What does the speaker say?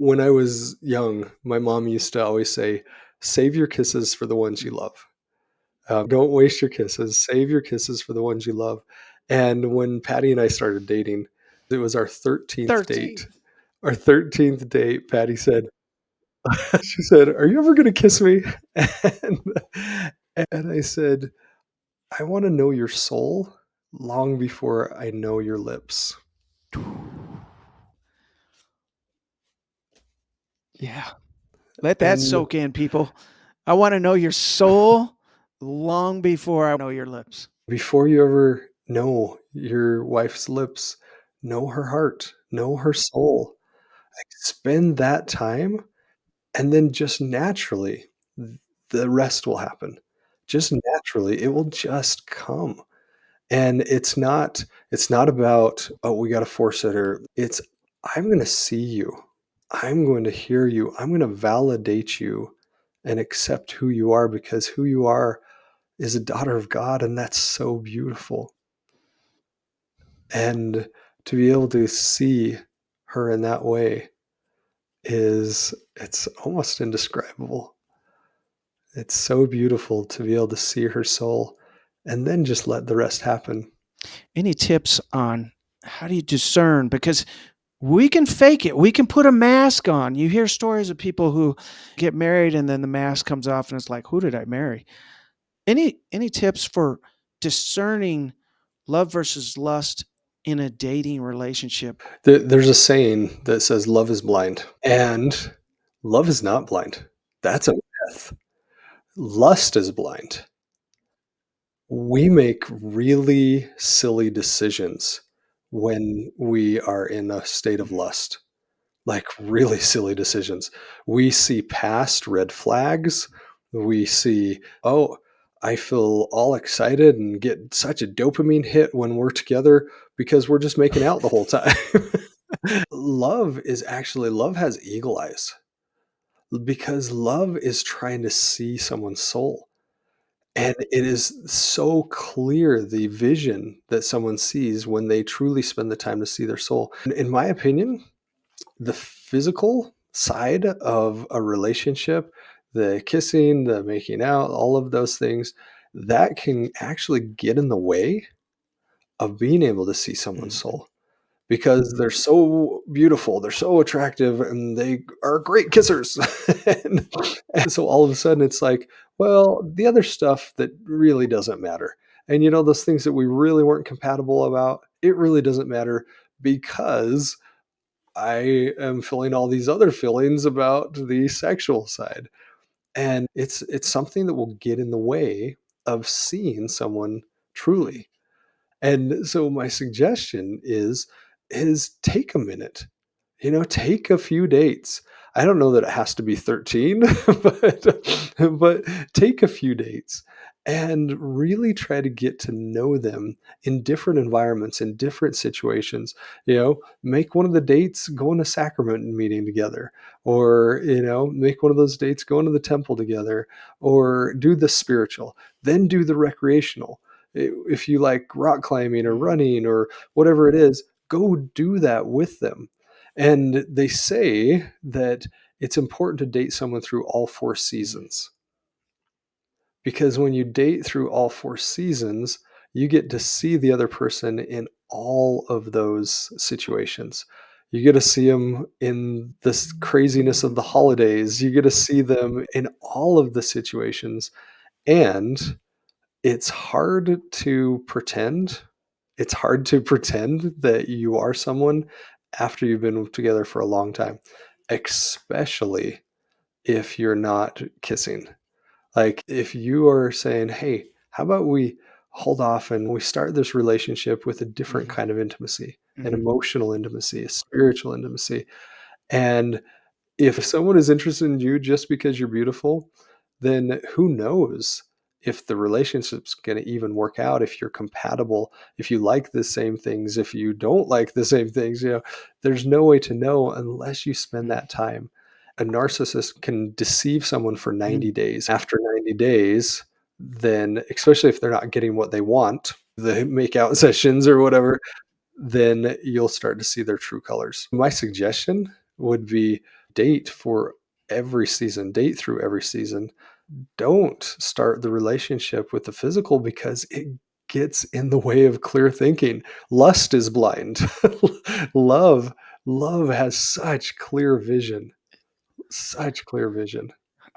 When I was young, my mom used to always say, "Save your kisses for the ones you love. Don't waste your kisses. Save your kisses for the ones you love." And when Patty and I started dating, it was our 13th 13. date. Our 13th date, Patty said, she said, "Are you ever going to kiss me?" And, and I said, "I want to know your soul long before I know your lips." Yeah. Let that And soak in, people. I want to know your soul long before I know your lips. before you ever know your wife's lips, know her heart, know her soul. Like, spend that time, and then just naturally, the rest will happen. Just naturally, it will just come. And it's not about, "Oh, we gotta force it," or it's, "I'm gonna see you. I'm going to hear you. I'm gonna validate you and accept who you are because who you are is a daughter of God, and that's so beautiful." And to be able to see her in that way it's almost indescribable. It's so beautiful to be able to see her soul and then just let the rest happen. Any tips on how do you discern? Because we can fake it. We can put a mask on. You hear stories of people who get married and then the mask comes off and it's like, who did I marry? Any tips for discerning love versus lust in a dating relationship? There's a saying that says love is blind, and love is not blind. That's a myth. Lust is blind. We make really silly decisions when we are in a state of lust. Like, really silly decisions. We see past red flags. We see, "Oh, I feel all excited and get such a dopamine hit when we're together because we're just making out the whole time." Love has eagle eyes because love is trying to see someone's soul. And it is so clear the vision that someone sees when they truly spend the time to see their soul. In my opinion, the physical side of a relationship, the kissing, the making out, all of those things, that can actually get in the way of being able to see someone's Mhm. soul because they're so beautiful, they're so attractive, and they are great kissers. And so all of a sudden it's like, well, the other stuff that really doesn't matter. And those things that we really weren't compatible about, it really doesn't matter because I am feeling all these other feelings about the sexual side. And it's something that will get in the way of seeing someone truly. And so my suggestion is take a minute. Take a few dates. I don't know that it has to be 13, but take a few dates and really try to get to know them in different environments, in different situations. Make one of the dates go in a sacrament meeting together, or make one of those dates go into the temple together, or do the spiritual, then do the recreational. If you like rock climbing or Mhm. running or whatever it is, go do that with them. And they say that it's important to date someone through all four Mhm. seasons because when you date through all four seasons, you get to see the other person in all of those situations. You get to see them in this craziness of the holidays. You get to see them in all of the situations. And it's hard to pretend. It's hard to pretend that you are someone after you've been together for a long time, especially if you're not kissing. Like, if you are saying, "Hey, how about we hold off and we start this relationship with a different Mhm. kind of intimacy, an Mhm. emotional intimacy, a spiritual intimacy." And if someone is interested in you just because you're beautiful, then who knows if the relationship's going to even work out, if you're compatible, if you like the same things, if you don't like the same things. There's no way to know unless you spend Mhm. that time. A narcissist can deceive someone for Mhm. 90 days. After 90 days, then, especially if they're not getting what they want, the make out sessions or whatever, then you'll start to see their true colors. My suggestion would be Date for every season, date through every season. Don't start the relationship with the physical because it gets in the way of clear thinking. Lust is blind. love love has such clear vision, such clear vision.